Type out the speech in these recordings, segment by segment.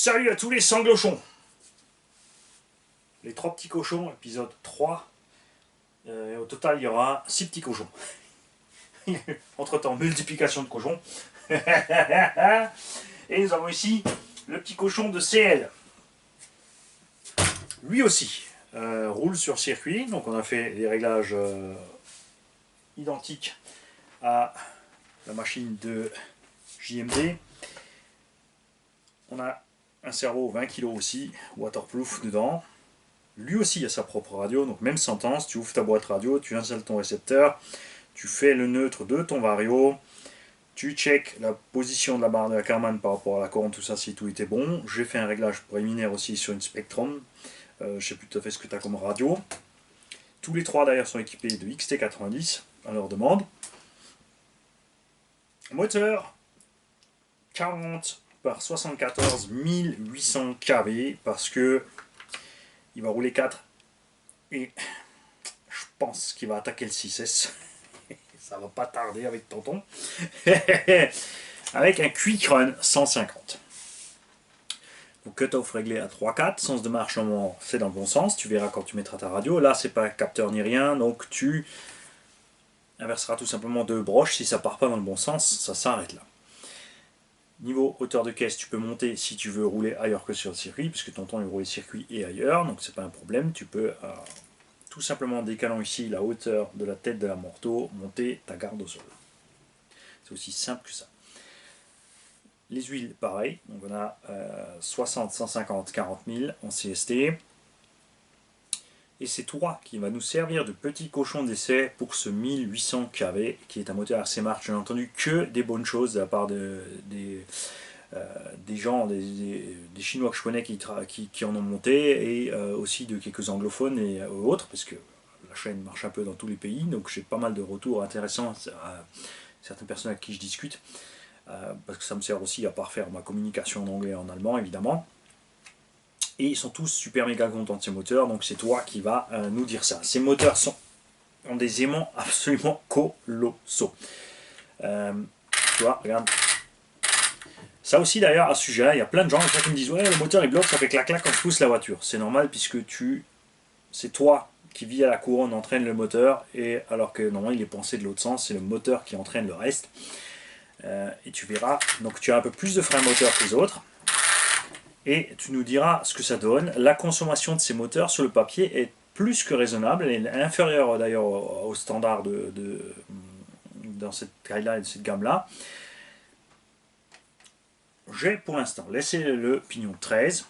Salut à tous les sanglochons. Les 3 petits cochons, épisode 3. Au total, il y aura 6 petits cochons. Entre temps, multiplication de cochons. Et nous avons ici le petit cochon de CL. Lui aussi roule sur circuit. Donc on a fait les réglages identiques à la machine de JMD. On a un cerveau 20 kg aussi, waterproof dedans. Lui aussi a sa propre radio, donc même sentence, tu ouvres ta boîte radio, tu installes ton récepteur, tu fais le neutre de ton vario, tu check la position de la barre de la Karman par rapport à la corne, tout ça, si tout était bon. J'ai fait un réglage préliminaire aussi sur une Spectrum, je ne sais plus tout à fait ce que tu as comme radio. Tous les 3 d'ailleurs sont équipés de XT90 à leur demande. Moteur 40 par 74 1800 kV parce que il va rouler 4 et je pense qu'il va attaquer le 6S. Ça va pas tarder avec tonton. Avec un Quick Run 150. Donc cut-off réglé à 3-4, sens de marche normalement c'est dans le bon sens, tu verras quand tu mettras ta radio. Là c'est pas capteur ni rien, donc tu inverseras tout simplement 2 broches. Si ça part pas dans le bon sens, ça s'arrête là. Niveau hauteur de caisse, tu peux monter si tu veux rouler ailleurs que sur le circuit, puisque tonton il roule circuit et ailleurs, donc c'est pas un problème. Tu peux tout simplement en décalant ici la hauteur de la tête de la moto, monter ta garde au sol. C'est aussi simple que ça. Les huiles, pareil, donc on a 60, 150, 40 000 en CST. Et c'est toi qui va nous servir de petit cochon d'essai pour ce 1800 kV, qui est un moteur assez marche. Je n'ai entendu que des bonnes choses de la part des gens, des Chinois que je connais qui en ont monté, et aussi de quelques anglophones et autres, parce que la chaîne marche un peu dans tous les pays, donc j'ai pas mal de retours intéressants à certaines personnes avec qui je discute, parce que ça me sert aussi à parfaire ma communication en anglais et en allemand, évidemment. Et ils sont tous super méga contents de ces moteurs, donc c'est toi qui vas nous dire ça. Ces moteurs ont des aimants absolument colossaux. Tu vois, regarde. Ça aussi d'ailleurs, à ce sujet-là, il y a plein de gens qui me disent « Ouais, le moteur il bloque, ça fait clac-clac quand je pousse la voiture. » C'est normal puisque c'est toi qui via la couronne entraîne le moteur, et alors que normalement il est pensé de l'autre sens, c'est le moteur qui entraîne le reste. Et tu verras, donc tu as un peu plus de frein moteur que les autres. Et tu nous diras ce que ça donne. La consommation de ces moteurs sur le papier est plus que raisonnable, elle est inférieure d'ailleurs au standard dans cette taille-là et de cette gamme-là. J'ai pour l'instant laissé le pignon 13.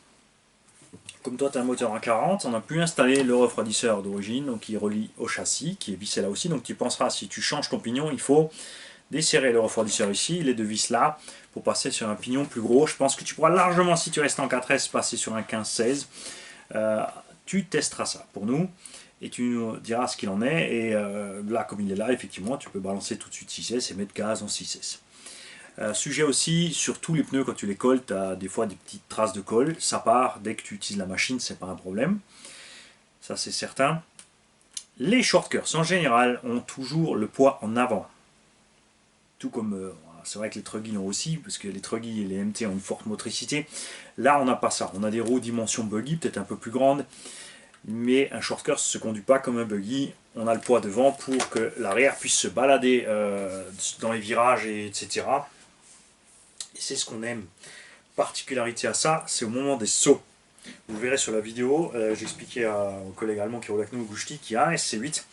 Comme toi tu as un moteur à 40, on a pu installer le refroidisseur d'origine, donc qui relie au châssis, qui est vissé là aussi. Donc tu penseras, si tu changes ton pignon, il faut desserrer le refroidisseur ici, les 2 vis là, pour passer sur un pignon plus gros. Je pense que tu pourras largement, si tu restes en 4S, passer sur un 15-16. Tu testeras ça pour nous et tu nous diras ce qu'il en est. Et là, comme il est là, effectivement, tu peux balancer tout de suite 6S et mettre gaz en 6S. Sujet aussi, sur tous les pneus, quand tu les colles, tu as des fois des petites traces de colle. Ça part dès que tu utilises la machine, c'est pas un problème. Ça, c'est certain. Les shortcuts, en général, ont toujours le poids en avant. Tout comme, c'est vrai que les truggies l'ont aussi, parce que les truggies et les MT ont une forte motricité. Là, on n'a pas ça. On a des roues dimension buggy, peut-être un peu plus grandes, mais un short course ne se conduit pas comme un buggy. On a le poids devant pour que l'arrière puisse se balader dans les virages, etc. Et c'est ce qu'on aime. Particularité à ça, c'est au moment des sauts. Vous verrez sur la vidéo, j'expliquais au collègue allemand qui roule avec nous, Gushti, qui a un SC8,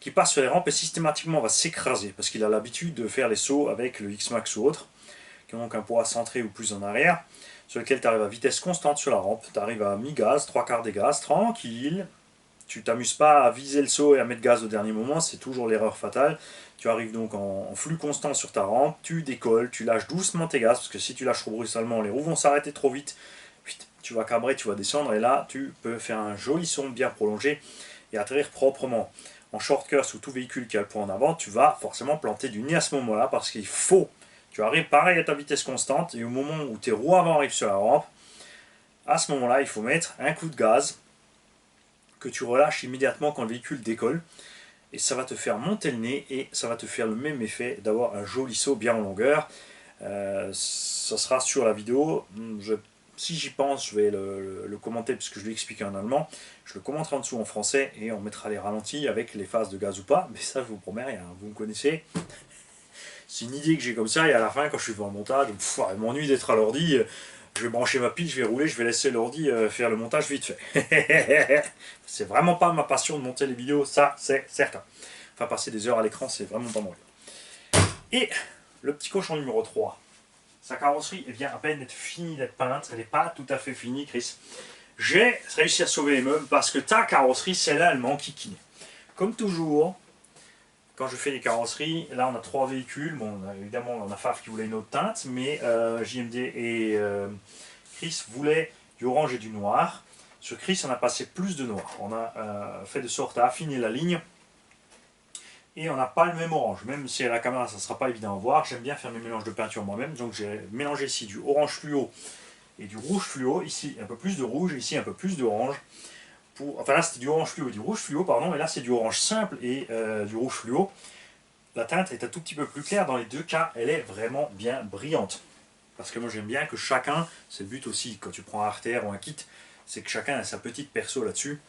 qui passe sur les rampes et systématiquement va s'écraser, parce qu'il a l'habitude de faire les sauts avec le X-Max ou autre, qui ont donc un poids centré ou plus en arrière, sur lequel tu arrives à vitesse constante sur la rampe, tu arrives à mi-gaz, 3/4 des gaz, tranquille, tu t'amuses pas à viser le saut et à mettre gaz au dernier moment, c'est toujours l'erreur fatale. Tu arrives donc en flux constant sur ta rampe, tu décolles, tu lâches doucement tes gaz, parce que si tu lâches trop brutalement, les roues vont s'arrêter trop vite, tu vas cabrer, tu vas descendre, et là tu peux faire un joli son bien prolongé et atterrir proprement. En short course ou tout véhicule qui a le poids en avant, tu vas forcément planter du nez à ce moment-là, parce qu'il faut, tu arrives pareil à ta vitesse constante, et au moment où tes roues avant arrivent sur la rampe, à ce moment-là, il faut mettre un coup de gaz que tu relâches immédiatement quand le véhicule décolle, et ça va te faire monter le nez, et ça va te faire le même effet d'avoir un joli saut bien en longueur. Ça sera sur la vidéo, si j'y pense, je vais le commenter parce que je lui explique en allemand. Je le commenterai en dessous en français et on mettra les ralentis avec les phases de gaz ou pas. Mais ça, je vous promets rien. Vous me connaissez. C'est une idée que j'ai comme ça et à la fin, quand je suis devant le montage, elle m'ennuie d'être à l'ordi. Je vais brancher ma pile, je vais rouler, je vais laisser l'ordi faire le montage vite fait. C'est vraiment pas ma passion de monter les vidéos, ça c'est certain. Enfin, passer des heures à l'écran, c'est vraiment pas mon. Et le petit cochon numéro 3. Sa carrosserie vient à peine d'être finie d'être peinte, elle n'est pas tout à fait finie, Chris. J'ai réussi à sauver les meubles parce que ta carrosserie, celle-là, elle m'enquiquine. Comme toujours, quand je fais les carrosseries, là on a 3 véhicules. Bon, évidemment, on a Faf qui voulait une autre teinte, mais JMD et Chris voulaient du orange et du noir. Sur Chris, on a passé plus de noir. On a fait de sorte à affiner la ligne. Et on n'a pas le même orange, même si à la caméra ça ne sera pas évident à voir. J'aime bien faire mes mélanges de peinture moi-même, donc j'ai mélangé ici du orange fluo et du rouge fluo. Ici un peu plus de rouge, ici un peu plus d'orange. Enfin là c'était du orange fluo et du rouge fluo, pardon, mais là c'est du orange simple et du rouge fluo. La teinte est un tout petit peu plus claire, dans les deux cas elle est vraiment bien brillante. Parce que moi j'aime bien que chacun, c'est le but aussi quand tu prends un artère ou un kit, c'est que chacun a sa petite perso là-dessus.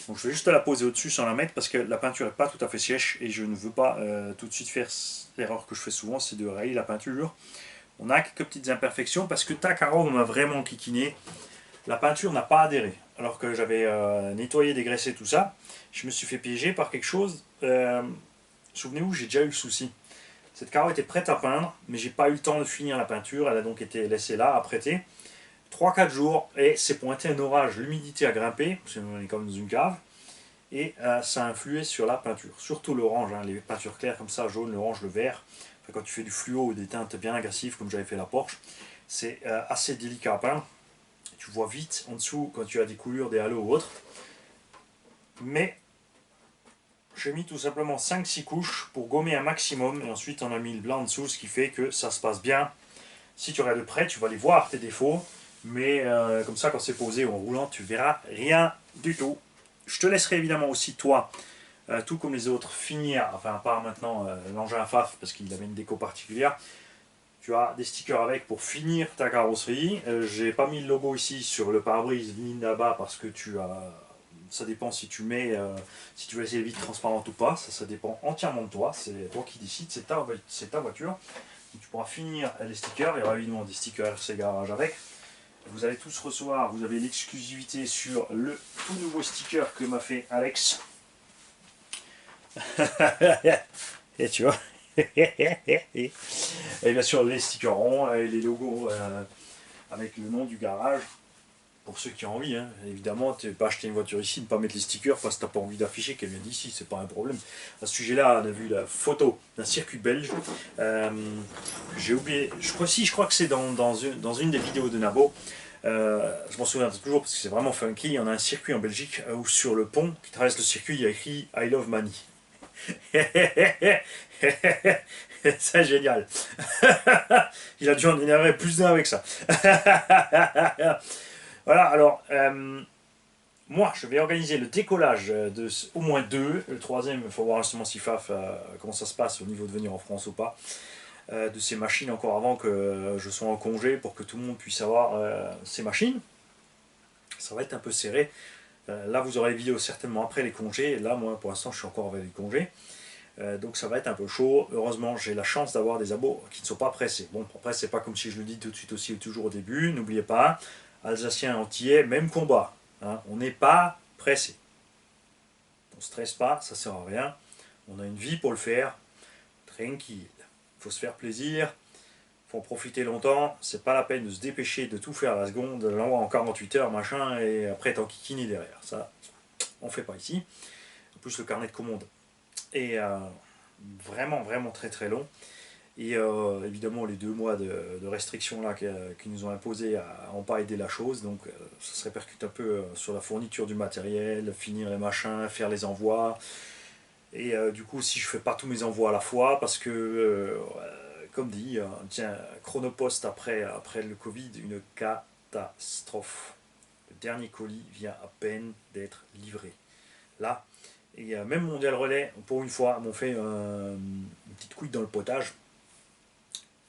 Donc je vais juste la poser au-dessus sans la mettre parce que la peinture n'est pas tout à fait sèche et je ne veux pas tout de suite faire l'erreur que je fais souvent, c'est de rayer la peinture. On a quelques petites imperfections parce que ta carreau m'a vraiment kikiné. La peinture n'a pas adhéré. Alors que j'avais nettoyé, dégraissé tout ça, je me suis fait piéger par quelque chose. Souvenez-vous, j'ai déjà eu le souci. Cette carreau était prête à peindre, mais j'ai pas eu le temps de finir la peinture. Elle a donc été laissée là, à prêter. 3-4 jours et c'est pointé un orage, l'humidité a grimpé, parce qu'on est comme dans une cave, et ça a influé sur la peinture, surtout l'orange, hein, les peintures claires comme ça, jaune, l'orange, le vert, enfin, quand tu fais du fluo ou des teintes bien agressives comme j'avais fait la Porsche, c'est assez délicat à peindre, tu vois vite en dessous quand tu as des coulures, des halos ou autres, mais j'ai mis tout simplement 5-6 couches pour gommer un maximum, et ensuite on a mis le blanc en dessous, ce qui fait que ça se passe bien. Si tu regardes de près, tu vas les voir tes défauts, mais comme ça quand c'est posé ou en roulant, tu verras rien du tout. Je te laisserai évidemment aussi toi, tout comme les autres, finir, enfin à part maintenant l'engin FAF parce qu'il avait une déco particulière. Tu as des stickers avec pour finir ta carrosserie. J'ai pas mis le logo ici sur le pare-brise ni là-bas parce que tu as. Ça dépend si tu mets, si tu veux essayer les vitres transparentes ou pas. Ça dépend entièrement de toi. C'est toi qui décides. C'est ta voiture. Donc, tu pourras finir les stickers. Il y aura évidemment des stickers RC Garage avec. Vous allez tous recevoir, vous avez l'exclusivité sur le tout nouveau sticker que m'a fait Alex. Et tu vois. Et bien sûr les stickers ronds et les logos avec le nom du garage. Pour ceux qui ont envie, hein. Évidemment, tu ne peux pas acheter une voiture ici, ne pas mettre les stickers parce que tu n'as pas envie d'afficher qu'elle vient d'ici, c'est pas un problème. À ce sujet-là, on a vu la photo d'un circuit belge. J'ai oublié, je crois que c'est dans une des vidéos de Nabo. Je m'en souviens toujours parce que c'est vraiment funky. On a un circuit en Belgique où sur le pont qui traverse le circuit, il y a écrit I love Mani. C'est génial. Il a dû en énerver plus d'un avec ça. Voilà, alors, moi, je vais organiser le décollage de au moins 2. Le troisième, il faut voir justement si Faf, comment ça se passe au niveau de venir en France ou pas. De ces machines encore avant que je sois en congé pour que tout le monde puisse avoir ces machines. Ça va être un peu serré. Là, vous aurez les vidéos certainement après les congés. Là, moi, pour l'instant, je suis encore avec les congés. Donc ça va être un peu chaud. Heureusement, j'ai la chance d'avoir des abos qui ne sont pas pressés. Bon, après, c'est pas comme si je le dis tout de suite aussi toujours au début. N'oubliez pas, Alsacien, Antillais, même combat. Hein, on n'est pas pressé. On ne stresse pas, ça sert à rien. On a une vie pour le faire. Tranquille. Il faut se faire plaisir. Il faut en profiter longtemps. C'est pas la peine de se dépêcher de tout faire à la seconde, de l'envoyer en 48 heures, machin, et après t'enquiquiner derrière. Ça, on fait pas ici. En plus, le carnet de commande est vraiment, vraiment très très long. Et évidemment, les 2 mois de restrictions là qui nous ont imposé n'ont pas aidé la chose. Donc ça se répercute un peu sur la fourniture du matériel, finir les machins, faire les envois. Et du coup, si je fais pas tous mes envois à la fois, parce que, comme dit, tiens, Chronopost après le Covid, une catastrophe. Le dernier colis vient à peine d'être livré. Là, et même Mondial Relais, pour une fois, m'ont fait une petite couille dans le potage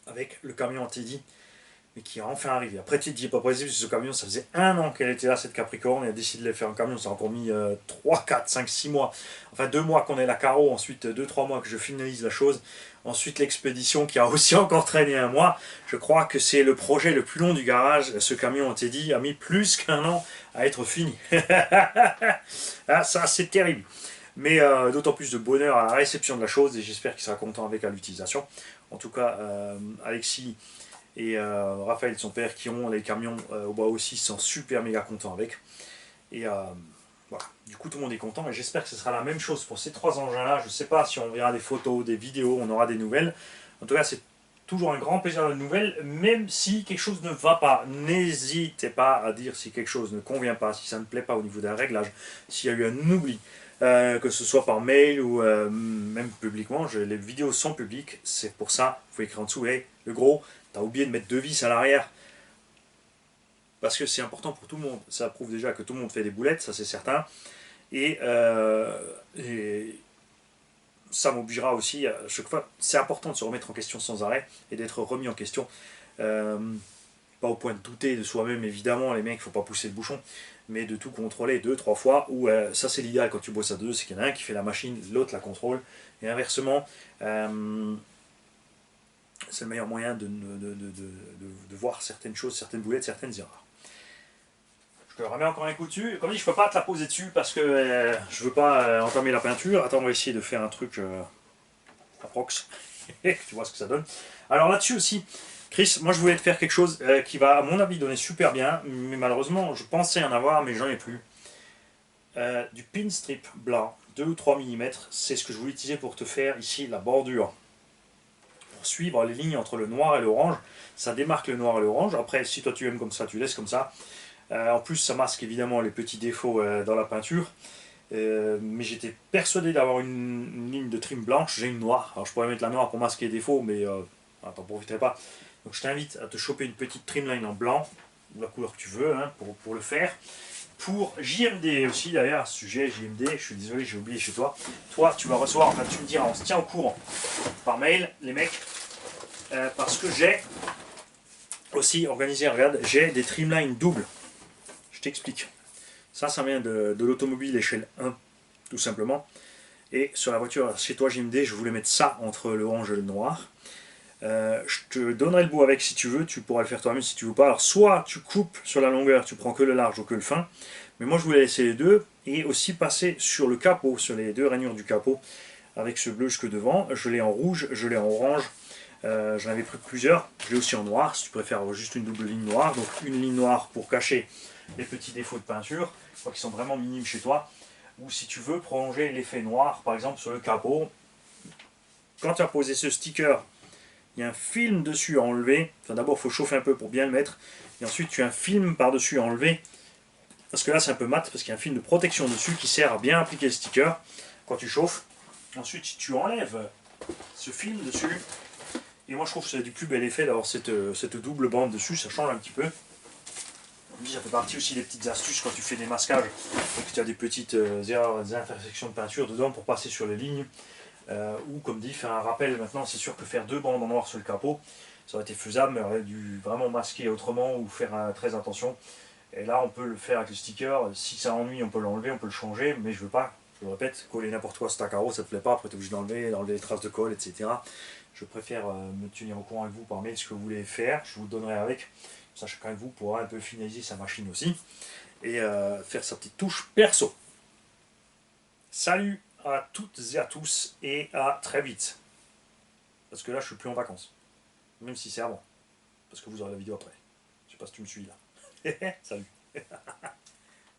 avec le camion Teddy. mais qui est enfin arrivé. Après, tu te dis pas possible, ce camion, ça faisait 1 an qu'elle était là, cette Capricorne, et a décidé de les faire en camion, ça a encore mis 3, 4, 5, 6 mois, enfin 2 mois qu'on est la carreau, ensuite 2-3 mois que je finalise la chose, ensuite l'expédition qui a aussi encore traîné 1 mois. Je crois que c'est le projet le plus long du garage. Ce camion, on t'a dit, a mis plus qu'1 an à être fini. Ah, ça, c'est terrible. Mais d'autant plus de bonheur à la réception de la chose, et j'espère qu'il sera content avec à l'utilisation. En tout cas, Alexis et Raphaël, son père, qui ont les camions au bois aussi, sont super méga contents avec. Et voilà, du coup tout le monde est content, et j'espère que ce sera la même chose pour ces 3 engins-là. Je ne sais pas si on verra des photos, des vidéos, on aura des nouvelles. En tout cas, c'est toujours un grand plaisir de nouvelles, même si quelque chose ne va pas. N'hésitez pas à dire si quelque chose ne convient pas, si ça ne plaît pas au niveau d'un réglage, s'il y a eu un oubli. Que ce soit par mail ou même publiquement, les vidéos sont publiques, c'est pour ça, il faut écrire en dessous, hey, le gros, t'as oublié de mettre 2 vis à l'arrière, parce que c'est important pour tout le monde, ça prouve déjà que tout le monde fait des boulettes, ça c'est certain, et ça m'obligera aussi, à chaque fois, c'est important de se remettre en question sans arrêt, et d'être remis en question, euh, pas au point de douter de soi-même évidemment, les mecs, il ne faut pas pousser le bouchon, mais de tout contrôler 2-3 fois, ou ça c'est l'idéal quand tu bosses à deux, c'est qu'il y en a un qui fait la machine, l'autre la contrôle, et inversement, c'est le meilleur moyen de voir certaines choses, certaines boulettes, certaines erreurs. Je te remets encore un coup dessus, comme dit je peux pas te la poser dessus parce que je veux pas entamer la peinture, attends on va essayer de faire un truc approx, tu vois ce que ça donne. Alors là-dessus aussi, Chris, moi je voulais te faire quelque chose qui va à mon avis donner super bien, mais malheureusement je pensais en avoir mais j'en ai plus. Du pin strip blanc, 2 ou 3 mm, c'est ce que je voulais utiliser pour te faire ici la bordure. Pour suivre les lignes entre le noir et l'orange, ça démarque le noir et l'orange. Après, si toi tu aimes comme ça, tu laisses comme ça. En plus, ça masque évidemment les petits défauts dans la peinture. Mais j'étais persuadé d'avoir une ligne de trim blanche, j'ai une noire. Alors je pourrais mettre la noire pour masquer les défauts, mais t'en profiterai pas. Donc je t'invite à te choper une petite trimline en blanc, ou la couleur que tu veux, hein, pour le faire. Pour JMD aussi, d'ailleurs, sujet JMD, je suis désolé, j'ai oublié chez toi. Toi, tu vas recevoir, enfin tu me diras, on se tient au courant par mail, les mecs, parce que j'ai aussi organisé, regarde, j'ai des trimlines doubles. Je t'explique. Ça vient de l'automobile échelle 1, tout simplement. Et sur la voiture, chez toi JMD, je voulais mettre ça entre l'orange et le noir. Je te donnerai le bout avec si tu veux, tu pourras le faire toi-même si tu veux pas. Alors soit tu coupes sur la longueur, tu prends que le large ou que le fin, mais moi je voulais laisser les deux, et aussi passer sur le capot, sur les 2 rainures du capot, avec ce bleu jusque devant. Je l'ai en rouge, je l'ai en orange, j'en avais pris plusieurs, je l'ai aussi en noir, si tu préfères juste une double ligne noire, donc une ligne noire pour cacher les petits défauts de peinture, je crois qu'ils sont vraiment minimes chez toi, ou si tu veux prolonger l'effet noir, par exemple sur le capot, quand tu as posé ce sticker, il y a un film dessus à enlever. Enfin, d'abord, il faut chauffer un peu pour bien le mettre. Et ensuite, tu as un film par-dessus à enlever. Parce que là, c'est un peu mat, parce qu'il y a un film de protection dessus qui sert à bien appliquer le sticker quand tu chauffes. Ensuite, tu enlèves ce film dessus. Et moi, je trouve que c'est du plus bel effet d'avoir cette double bande dessus. Ça change un petit peu. Ça fait partie aussi des petites astuces quand tu fais des masquages. Donc, tu as des petites erreurs, des imperfections de peinture dedans pour passer sur les lignes. Ou comme dit, faire un rappel. Maintenant, c'est sûr que faire 2 bandes en noir sur le capot, ça aurait été faisable, mais on aurait dû vraiment masquer autrement ou faire très attention. Et là, on peut le faire avec le sticker. Si ça ennuie, on peut l'enlever, on peut le changer, mais je veux pas, je le répète, coller n'importe quoi sur ta carreau, ça te plaît pas, après tu es obligé d'enlever les traces de colle, etc. Je préfère me tenir au courant avec vous par mail ce que vous voulez faire, je vous le donnerai avec. Ça, chacun de vous pourra un peu finaliser sa machine aussi et faire sa petite touche perso. Salut à toutes et à tous et à très vite. Parce que là, je suis plus en vacances. Même si c'est avant. Parce que vous aurez la vidéo après. Je sais pas si tu me suis là. Salut.